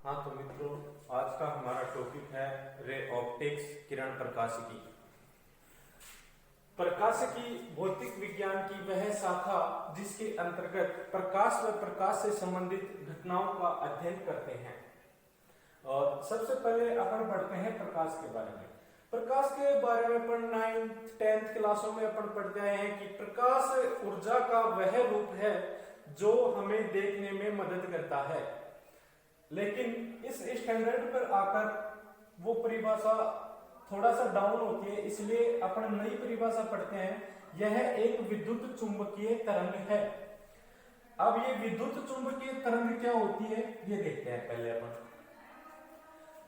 हाँ तो मित्रों, आज का हमारा टॉपिक है रे ऑप्टिक्स, किरण प्रकाशिकी। प्रकाशिकी भौतिक विज्ञान की वह शाखा जिसके अंतर्गत प्रकाश व प्रकाश से संबंधित घटनाओं का अध्ययन करते हैं। और सबसे पहले अपन पढ़ते हैं प्रकाश के बारे में। प्रकाश के बारे में अपन 9th 10th क्लासों में अपन पढ़ते आए हैं कि प्रकाश ऊर्जा का वह रूप है जो हमें देखने में मदद करता है। लेकिन इस स्टैंडर्ड पर आकर वो परिभाषा थोड़ा सा डाउन होती है, इसलिए अपन नई परिभाषा पढ़ते हैं। यह एक विद्युत चुंबकीय तरंग है। अब ये विद्युत चुंबकीय तरंग क्या होती है ये देखते हैं पहले अपन।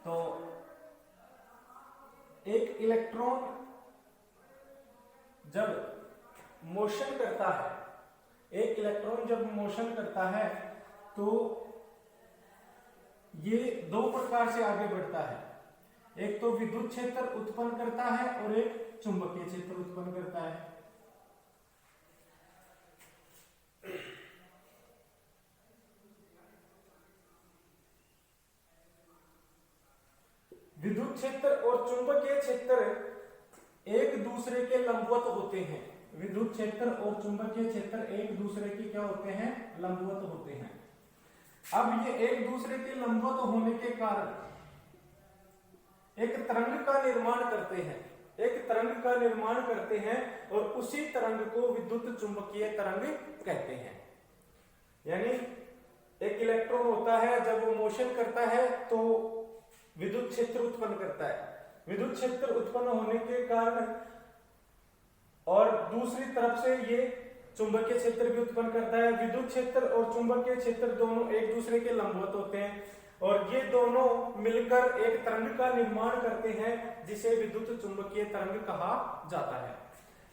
तो एक इलेक्ट्रॉन जब मोशन करता है, एक इलेक्ट्रॉन जब मोशन करता है तो ये दो प्रकार से आगे बढ़ता है। एक तो विद्युत क्षेत्र उत्पन्न करता है और एक चुंबकीय क्षेत्र उत्पन्न करता है। विद्युत क्षेत्र और चुंबकीय क्षेत्र एक दूसरे के लंबवत होते हैं। विद्युत क्षेत्र और चुंबकीय क्षेत्र एक दूसरे के क्या होते हैं? लंबवत होते हैं। अब ये एक दूसरे के लंबवत होने के कारण एक तरंग का निर्माण करते हैं, एक तरंग का निर्माण करते हैं और उसी तरंग को विद्युत चुंबकीय तरंग कहते हैं। यानी एक इलेक्ट्रॉन होता है, जब वो मोशन करता है तो विद्युत क्षेत्र उत्पन्न करता है। विद्युत क्षेत्र उत्पन्न होने के कारण और दूसरी तरफ से ये चुंबकीय क्षेत्र भी उत्पन्न करता है। विद्युत क्षेत्र और चुंबकीय क्षेत्र दोनों एक दूसरे के लंबवत होते हैं और ये दोनों मिलकर एक तरंग का निर्माण करते हैं जिसे विद्युत चुंबकीय तरंग कहा जाता है।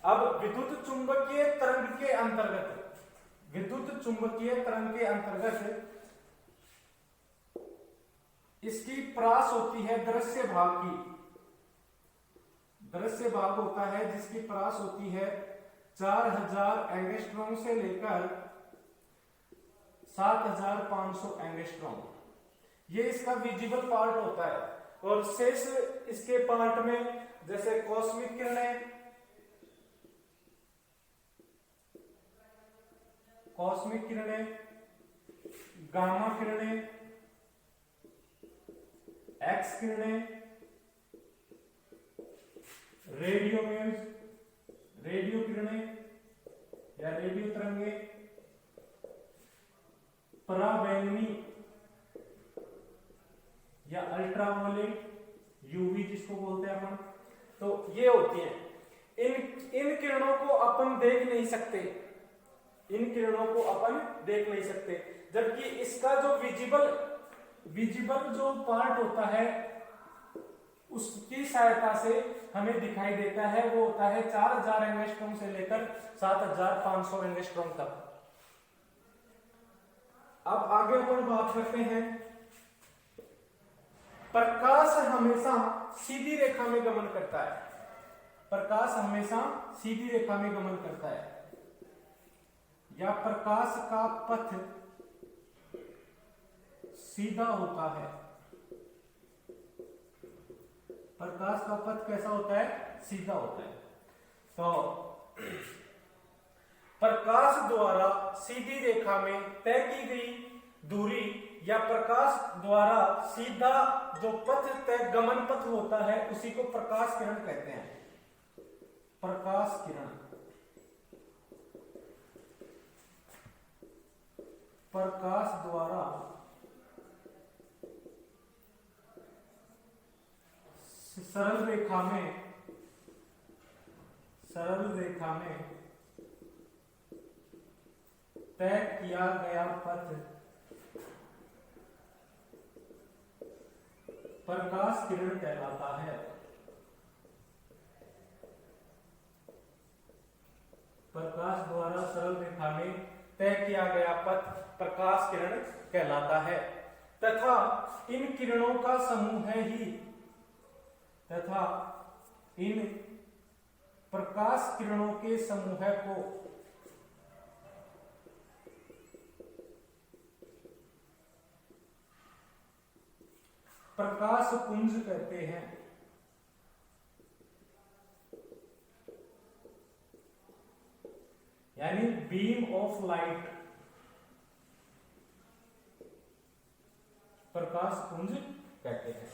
अब विद्युत चुंबकीय तरंग के अंतर्गत, विद्युत चुंबकीय तरंग के अंतर्गत इसकी परास होती है दृश्य भाग की। दृश्य भाग होता है जिसकी परास होती है 4000 एंगस्ट्रॉम से लेकर 7500 एंगस्ट्रॉम। ये इसका विजिबल पार्ट होता है। और शेष इसके पार्ट में जैसे कॉस्मिक किरणें, कॉस्मिक किरणें, गामा किरणें, एक्स किरणें, रेडियो वेव्स, रेडियो किरणें या रेडियो तरंगे, पराबैंगनी या अल्ट्रावायलेट, यूवी जिसको बोलते हैं अपन, तो ये होती हैं। इन किरणों को अपन देख नहीं सकते, इन किरणों को अपन देख नहीं सकते। जबकि इसका जो विजिबल जो पार्ट होता है उसकी सहायता से हमें दिखाई देता है, वो होता है 4000 एंगस्ट्रॉम से लेकर 7500 एंगस्ट्रॉम तक। अब आगे अपन बात करते हैं। प्रकाश हमेशा सीधी रेखा में गमन करता है। प्रकाश हमेशा सीधी रेखा में गमन करता है या प्रकाश का पथ सीधा होता है। प्रकाश का पथ कैसा होता है? सीधा होता है। तो प्रकाश द्वारा सीधी रेखा में तय की गई दूरी या प्रकाश द्वारा सीधा जो पथ तय गमन पथ होता है उसी को प्रकाश किरण कहते हैं। प्रकाश किरण, प्रकाश द्वारा सरल रेखा में तय किया गया पथ प्रकाश किरण कहलाता है। प्रकाश द्वारा सरल रेखा में तय किया गया पथ प्रकाश किरण कहलाता है तथा इन किरणों का समूह ही, तथा इन प्रकाश किरणों के समूह को प्रकाश पुंज कहते हैं। यानी बीम ऑफ लाइट, प्रकाश पुंज कहते हैं।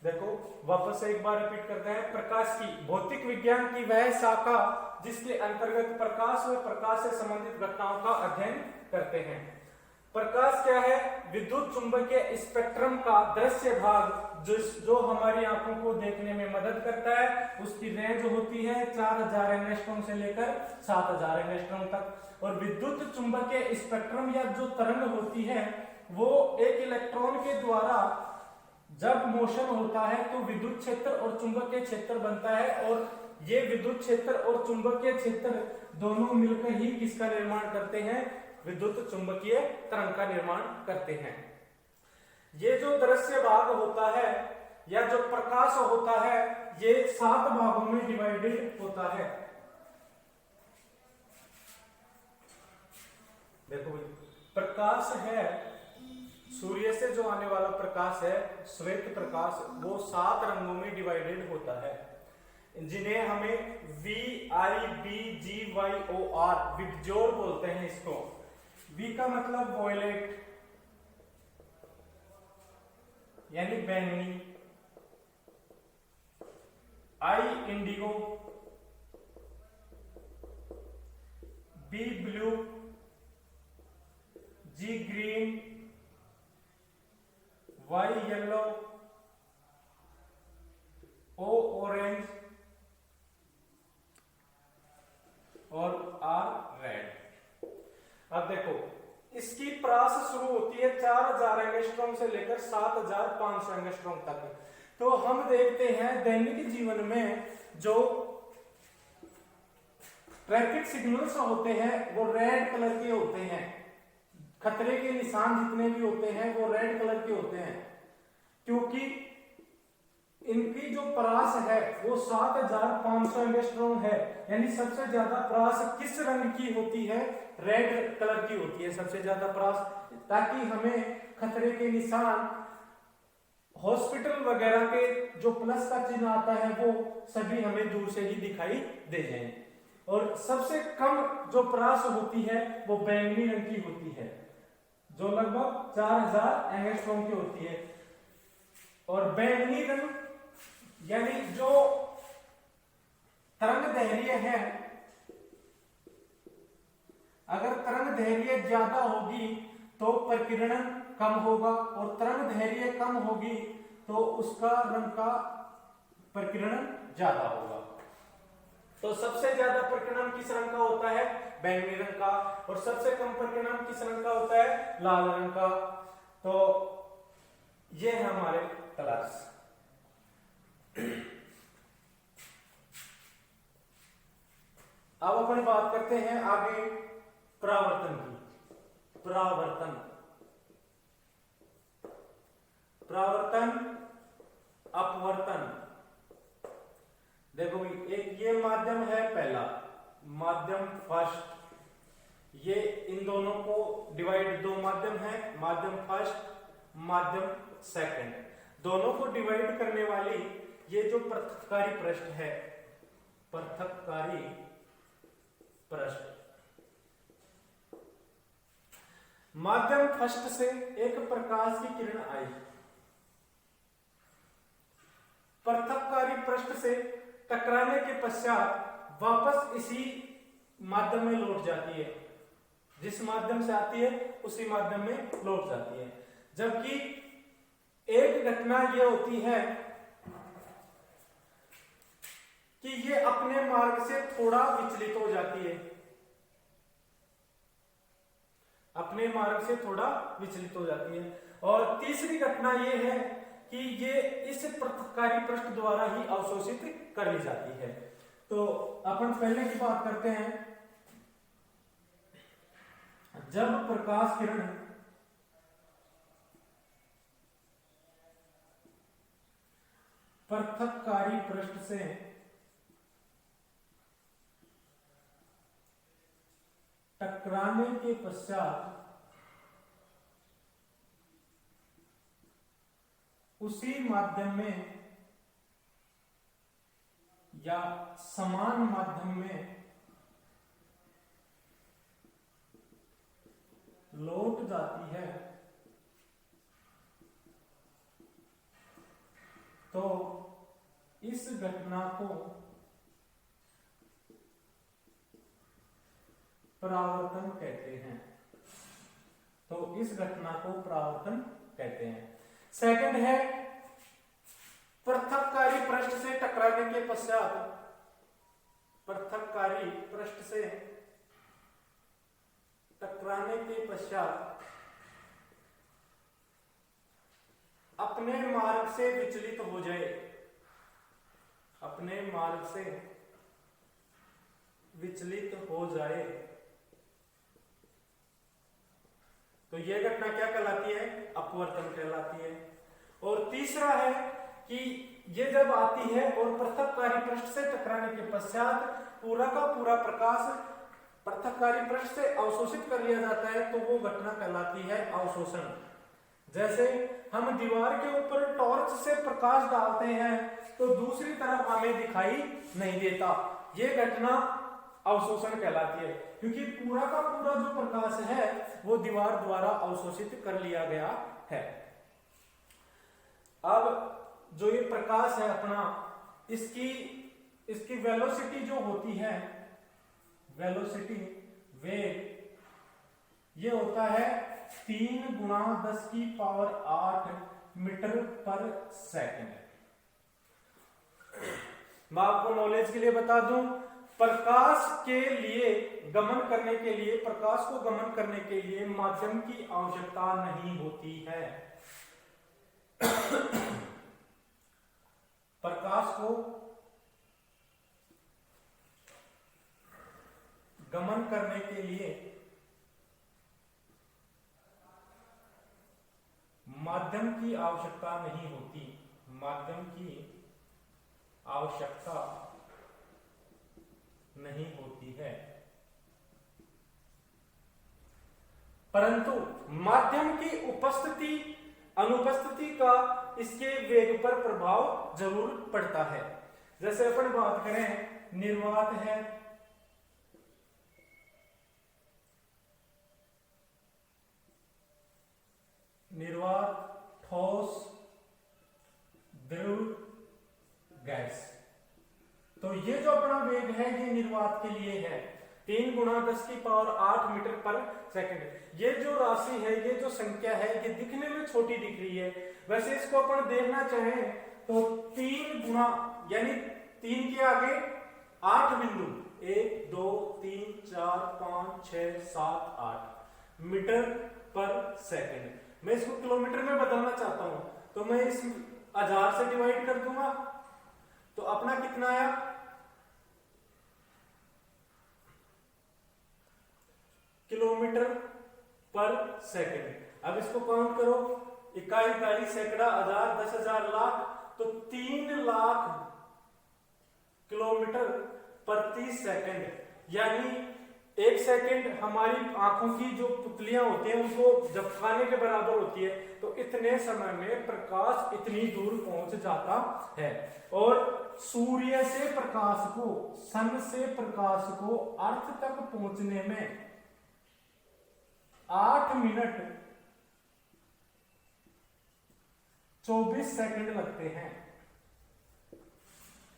देखो वापस से एक बार रिपीट करते हैं। प्रकाश की भौतिक विज्ञान की वह शाखा जिसके अंतर्गत प्रकाश व प्रकाश से संबंधित घटनाओं का अध्ययन करते हैं। प्रकाश क्या है? विद्युत चुंबकीय स्पेक्ट्रम का दृश्य भाग जो हमारी आंखों को देखने में मदद करता है। उसकी रेंज होती है 4000 एंगस्ट्रॉम से लेकर 7000 एंगस्ट्रॉम तक। और विद्युत चुंबकीय स्पेक्ट्रम या जो तरंग होती है वो एक इलेक्ट्रॉन के द्वारा जब मोशन होता है तो विद्युत क्षेत्र और चुंबकीय क्षेत्र बनता है। और ये विद्युत क्षेत्र और चुंबकीय क्षेत्र दोनों मिलकर ही किसका निर्माण करते हैं? विद्युत चुंबकीय तरंग का निर्माण करते हैं। ये जो दृश्य भाग होता है या जो प्रकाश होता है ये 7 भागों में डिवाइडेड होता है। देखो प्रकाश है, सूर्य से जो आने वाला प्रकाश है श्वेत प्रकाश, वो 7 रंगों में डिवाइडेड होता है जिन्हें हमें VIBGYOR विबज्योर बोलते हैं। इसको V का मतलब वॉयलेट यानी बैंगनी, I Indigo, B blue, G green, Y yellow, O orange और R रेड। अब देखो इसकी प्रास शुरू होती है 4000 एंगस्ट्रॉम से लेकर 7500 एंगस्ट्रॉम तक। तो हम देखते हैं दैनिक जीवन में जो ट्रैफिक सिग्नल्स होते हैं वो रेड कलर के होते हैं। खतरे के निशान जितने भी होते हैं वो रेड कलर के होते हैं क्योंकि इनकी जो परास है वो 7500 एंगस्ट्रॉम है। यानी सबसे ज्यादा परास किस रंग की होती है? रेड कलर की होती है सबसे ज्यादा परास, ताकि हमें खतरे के निशान हॉस्पिटल वगैरह के जो प्लस का चिन्ह आता है वो सभी हमें दूर से ही दिखाई दे जाएं। और सबसे कम जो परास होती है वो बैंगनी रंग की होती है जो लगभग 4000 एंगस्ट्रॉम की होती है। और बैंगनी रंग यानी जो तरंग दैर्घ्य है, अगर तरंग दैर्घ्य ज्यादा होगी तो प्रकीर्णन कम होगा और तरंग दैर्घ्य कम होगी तो उसका रंग का प्रकीर्णन ज्यादा होगा। तो सबसे ज्यादा प्रकीर्णन किस रंग का होता है? बैंगनी रंग का। और सबसे कम प्रकीर्णन किस रंग का होता है? लाल रंग का। तो ये है हमारे कलर्स। अब अपन बात करते हैं आगे परावर्तन की। परावर्तन अपवर्तन। देखो भाई एक ये माध्यम है पहला, माध्यम फर्स्ट। ये इन दोनों को डिवाइड, दो माध्यम है, माध्यम फर्स्ट, माध्यम सेकंड। दोनों को डिवाइड करने वाली ये जो पृथक्कारी पृष्ठ है, पृथक्कारी पृष्ठ, माध्यम फर्स्ट से एक प्रकाश की किरण आई, पृथक्कारी पृष्ठ से टकराने के पश्चात वापस इसी माध्यम में लौट जाती है। जिस माध्यम से आती है उसी माध्यम में लौट जाती है। जबकि एक घटना यह होती है कि ये अपने मार्ग से थोड़ा विचलित हो जाती है, अपने मार्ग से थोड़ा विचलित हो जाती है। और तीसरी घटना यह है कि ये इस पृथक्कारी पृष्ठ द्वारा ही अवशोषित कर ली जाती है। तो अपन पहले की बात करते हैं। जब प्रकाश किरण पृथक्कारी पृष्ठ से टकराने के पश्चात उसी माध्यम में या समान माध्यम में लौट जाती है तो इस घटना को परावर्तन कहते हैं। तो इस घटना को परावर्तन कहते हैं। सेकंड है पृथककारी पृष्ठ से टकराने के पश्चात, पृथककारी पृष्ठ से टकराने के पश्चात अपने मार्ग से विचलित हो जाए, अपने मार्ग से विचलित हो जाए तो यह घटना क्या कहलाती है? अपवर्तन कहलाती है। और तीसरा है कि ये जब आती है और पृथककारी पृष्ठ से टकराने के पश्चात पूरा का पूरा प्रकाश पृथककारी पृष्ठ से अवशोषित कर लिया जाता है तो वो घटना कहलाती है अवशोषण। जैसे हम दीवार के ऊपर टॉर्च से प्रकाश डालते हैं तो दूसरी तरफ हमें दिखाई नहीं देता, ये घटना अवशोषण कहलाती है, क्योंकि पूरा का पूरा जो प्रकाश है वो दीवार द्वारा अवशोषित कर लिया गया है। अब जो ये प्रकाश है अपना, इसकी वेलोसिटी जो होती है, वेलोसिटी वेग, ये होता है 3 × 10⁸ मीटर पर सेकंड। मैं आपको नॉलेज के लिए बता दूं, प्रकाश के लिए गमन करने के लिए, प्रकाश को गमन करने के लिए माध्यम की आवश्यकता नहीं होती है। प्रकाश को गमन करने के लिए माध्यम की आवश्यकता नहीं होती, माध्यम की आवश्यकता नहीं होती है, परंतु माध्यम की उपस्थिति अनुपस्थिति का इसके वेग पर प्रभाव जरूर पड़ता है। जैसे अपन बात करें, निर्वात है, निर्वात, ठोस, द्रव, गैस। तो ये जो अपना वेग है ये निर्वात के लिए है 3 × 10⁸ मीटर पर सेकंड। ये जो राशि है, ये जो संख्या है, ये दिखने में छोटी दिख रही है, वैसे इसको अपन देखना चाहें तो 3 गुना यानी 3 के आगे 8 बिंदु 1 2 3 4 5 6 7 8 मीटर पर सेकंड। मैं इसको किलोमीटर में बदलना चाहता हूं तो मैं इस 1000 से डिवाइड कर दूंगा तो अपना कितना आया, किलोमीटर पर सेकंड। अब इसको काउंट करो, इकाई, दाई, सैकड़ा, हजार, 10,000, लाख, तो 3 लाख किलोमीटर प्रति सेकंड। यानी 1 सेकंड हमारी आंखों की जो पुतलियां होती हैं उनको झपकाने के बराबर होती है। तो इतने समय में प्रकाश इतनी दूर पहुंच जाता है। और सूर्य से प्रकाश को, सन से प्रकाश को अर्थ तक पहुंचने में 8 मिनट 24 सेकंड लगते हैं।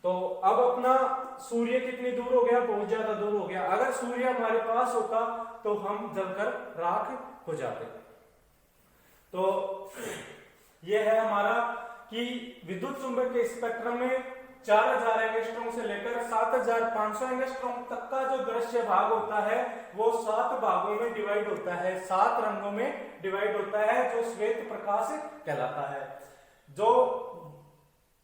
तो अब अपना सूर्य कितनी दूर हो गया, बहुत ज्यादा दूर हो गया। अगर सूर्य हमारे पास होता तो हम जलकर राख हो जाते। तो यह है हमारा कि विद्युत चुंबक के स्पेक्ट्रम में 4000 एंगस्ट्रॉम से लेकर 7500 एंगस्ट्रॉम तक का जो दृश्य भाग होता है वो 7 भागों में डिवाइड होता है, 7 रंगों में डिवाइड होता है, जो श्वेत प्रकाश कहलाता है। जो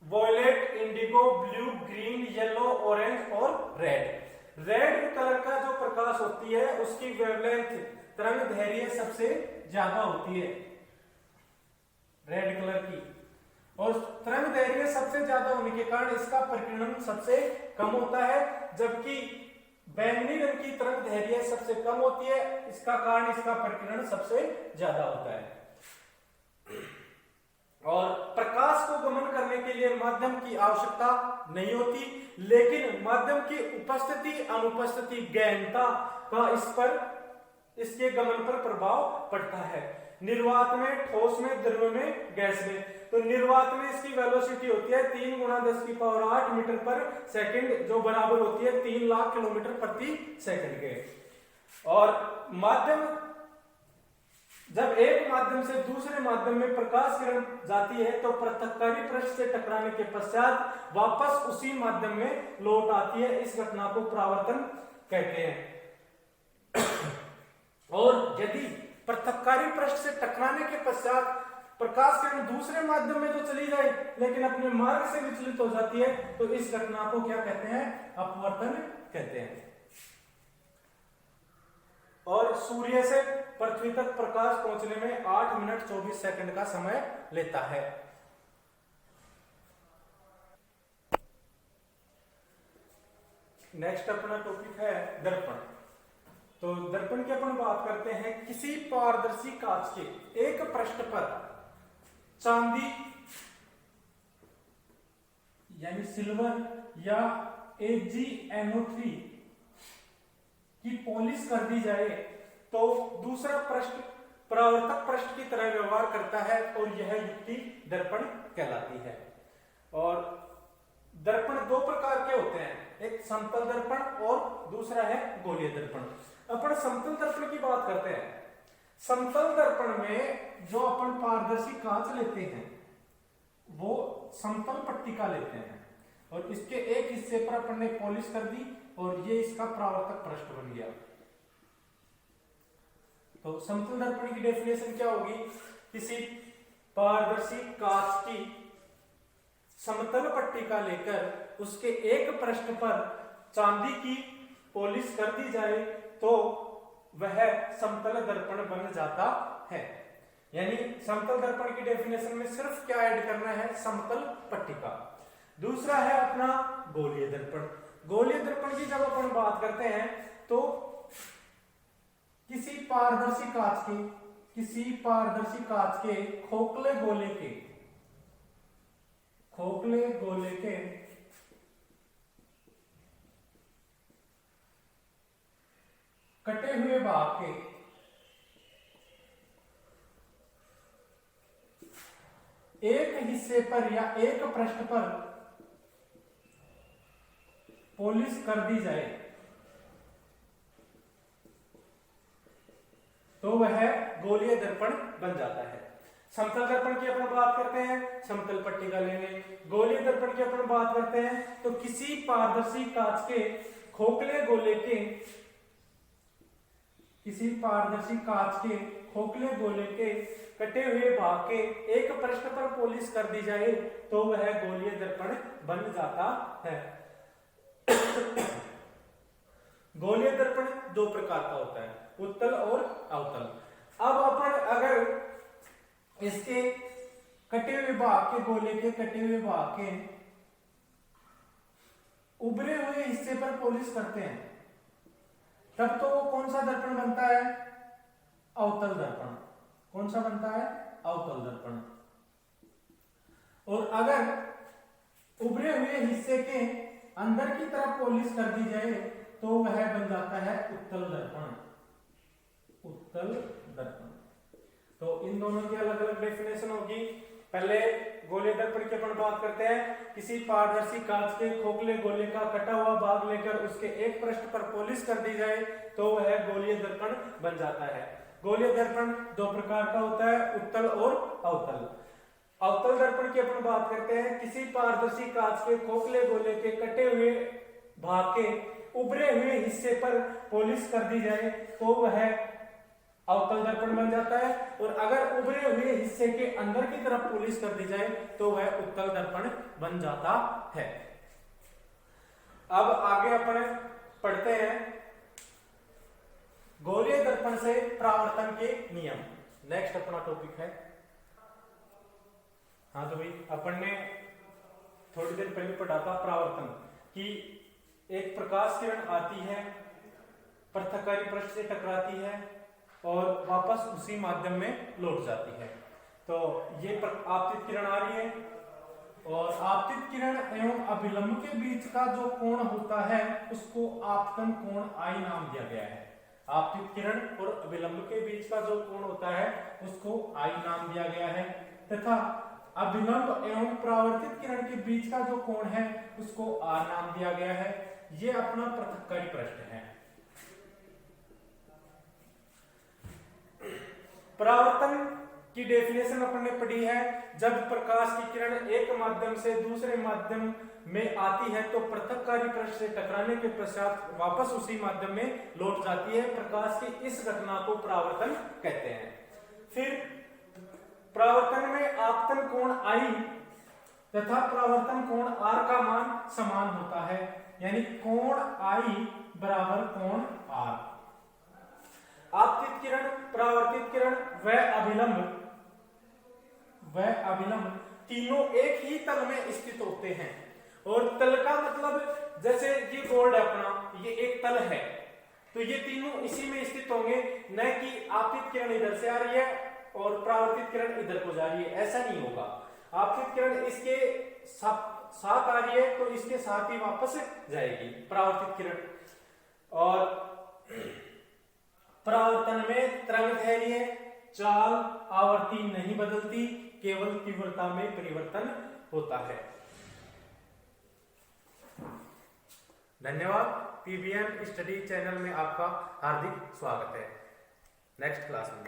violet, indigo, blue, green, yellow, orange और रेड। रेड कलर का जो प्रकाश होती है उसकी वेवलेंथ, तरंग दैर्घ्य सबसे ज्यादा होती है रेड कलर की, और तरंग दैर्घ्य सबसे ज्यादा होने के कारण इसका परिकीर्णन सबसे कम होता है, जबकि बैंगनी रंग की तरंग दैर्घ्य सबसे कम होती है, इसका कारण इसका परिकीर्णन सबसे ज्यादा होता है। और प्रकाश माध्यम की आवश्यकता नहीं होती, लेकिन माध्यम की उपस्थिति अनुपस्थिति गहनता का इस पर इसके गमन पर प्रभाव पड़ता है। निर्वात में, ठोस में, द्रव में, गैस में। तो निर्वात में इसकी वेलोसिटी होती है 3 × 10⁸ मीटर पर सेकंड, जो बराबर होती है 3 लाख किलोमीटर प्रति सेकंड के। और माध्यम, जब एक माध्यम से दूसरे माध्यम में प्रकाश किरण जाती है तो पृथक्कारी पृष्ठ से टकराने के पश्चात वापस उसी माध्यम में लौट आती है। इस घटना को परावर्तन कहते हैं। और यदि पृथक्कारी पृष्ठ से टकराने के पश्चात प्रकाश किरण दूसरे माध्यम में तो चली जाए लेकिन अपने मार्ग से विचलित हो जाती है तो इस घटना को क्या कहते हैं? अपवर्तन कहते हैं। और सूर्य से पृथ्वी तक प्रकाश पहुंचने में 8 मिनट 24 सेकंड का समय लेता है। नेक्स्ट अपना टॉपिक है दर्पण। तो दर्पण की अपन बात करते हैं। किसी पारदर्शी कांच के एक पृष्ठ पर चांदी यानी सिल्वर या AgNO3 की पॉलिश कर दी जाए तो दूसरा पृष्ठ परावर्तक पृष्ठ की तरह व्यवहार करता है और यह युक्ति दर्पण कहलाती है। और दर्पण दो प्रकार के होते हैं, एक समतल दर्पण और दूसरा है गोलीय दर्पण। अपन समतल दर्पण की बात करते हैं। समतल दर्पण में जो अपन पारदर्शी कांच लेते हैं वो समतल पट्टिका लेते हैं और इसके एक हिस्से पर अपन ने पॉलिश कर दी और ये इसका परावर्तक पृष्ठ बन गया। तो समतल दर्पण की डेफिनेशन क्या होगी? किसी पारदर्शी कांच की समतल पट्टिका लेकर उसके एक पृष्ठ पर चांदी की पॉलिश कर दी जाए तो वह समतल दर्पण बन जाता है। यानी समतल दर्पण की डेफिनेशन में सिर्फ क्या ऐड करना है? समतल पट्टिका। दूसरा है अपना गोलीय दर्पण। गोलीय दर्पण की जब अपन बात करते हैं तो किसी पारदर्शी कांच के खोखले गोले के कटे हुए भाग के एक हिस्से पर या एक पृष्ठ पर पॉलिश कर दी जाए तो वह गोलीय दर्पण बन जाता है। समतल दर्पण की अपन बात करते हैं, समतल पट्टिका लेंगे। गोलीय दर्पण की अपन बात करते हैं तो किसी पारदर्शी कांच के खोखले गोले के कटे हुए भाग के एक पृष्ठ पर पॉलिश कर दी जाए तो वह गोलीय दर्पण बन जाता है। गोलीय दर्पण दो प्रकार का होता है, उत्तल और अवतल। अब अपन अगर इसके कटे हुए भाग के गोले के कटे हुए भाग के उभरे हुए हिस्से पर पॉलिश करते हैं तब तो वो कौन सा दर्पण बनता है? अवतल दर्पण। कौन सा बनता है? अवतल दर्पण। और अगर उभरे हुए हिस्से के अंदर की तरफ पॉलिश कर दी जाए तो वह बन जाता है उत्तल दर्पण। उत्तल दर्पण। तो इन दोनों की अलग अलग डेफिनेशन होगी। पहले गोलीय दर्पण की अपन बात करते हैं। किसी पारदर्शी कांच के खोखले गोले का कटा हुआ भाग लेकर उसके एक पृष्ठ पर पॉलिश कर दी जाए तो वह गोलीय दर्पण बन जाता है। गोलीय दर्पण दो प्रकार का होता है, उत्तल और अवतल। अवतल दर्पण की अपन बात करते हैं। किसी पारदर्शी कांच के खोखले गोले के कटे हुए भाग के उभरे हुए हिस्से पर पॉलिश कर दी जाए तो वह अवतल दर्पण बन जाता है और अगर उभरे हुए हिस्से के अंदर की तरफ पॉलिश कर दी जाए तो वह उत्तल दर्पण बन जाता है। अब आगे अपन पढ़ते हैं गोलीय दर्पण से परावर्तन के नियम। नेक्स्ट अपना टॉपिक है। हाँ तो भाई अपन ने थोड़ी देर पहले पढ़ा था परावर्तन कि एक प्रकाश किरण आती है, पृथक्कारी पृष्ठ से टकराती है और वापस उसी माध्यम में लौट जाती है। तो ये आपतित किरण आ रही है, और आपतित किरण एवं अभिलंब के बीच का जो कोण होता है उसको आपतन कोण आई नाम दिया गया है। आपतित किरण और अभिलंब के बीच का जो कोण होता है उसको आई नाम दिया गया है तथा अभिलंब एवं परावर्तित किरण के बीच का जो कोण है उसको आर नाम दिया गया है। ये अपना पृथक्करी पृष्ठ है। परावर्तन की डेफिनेशन अपन ने पढ़ी है, जब प्रकाश की किरण एक माध्यम से दूसरे माध्यम में आती है तो पृथक्कारी पृष्ठ से टकराने के पश्चात वापस उसी माध्यम में लौट जाती है। प्रकाश की इस घटना को परावर्तन कहते हैं। फिर परावर्तन में आपतन कोण आई तथा परावर्तन कोण आर का मान समान होता है, यानी कोण आई बराबर कोण आर। आपतित किरण, परावर्तित किरण व अभिलंब तीनों एक ही तल में स्थित होते हैं। और तल का मतलब जैसे ये गोल्ड है अपना, ये एक तल है तो ये तीनों इसी में स्थित होंगे, न कि आपतित किरण इधर से आ रही है और परावर्तित किरण इधर को जा रही है, ऐसा नहीं होगा। आपतित किरण इसके साथ आ रही है तो इसके साथ ही वापस जाएगी परावर्तित किरण। और परावर्तन में तरंग धैर्य, चाल, आवर्ती नहीं बदलती, केवल तीव्रता में परिवर्तन होता है। धन्यवाद। पीबीएम स्टडी चैनल में आपका हार्दिक स्वागत है। नेक्स्ट क्लास में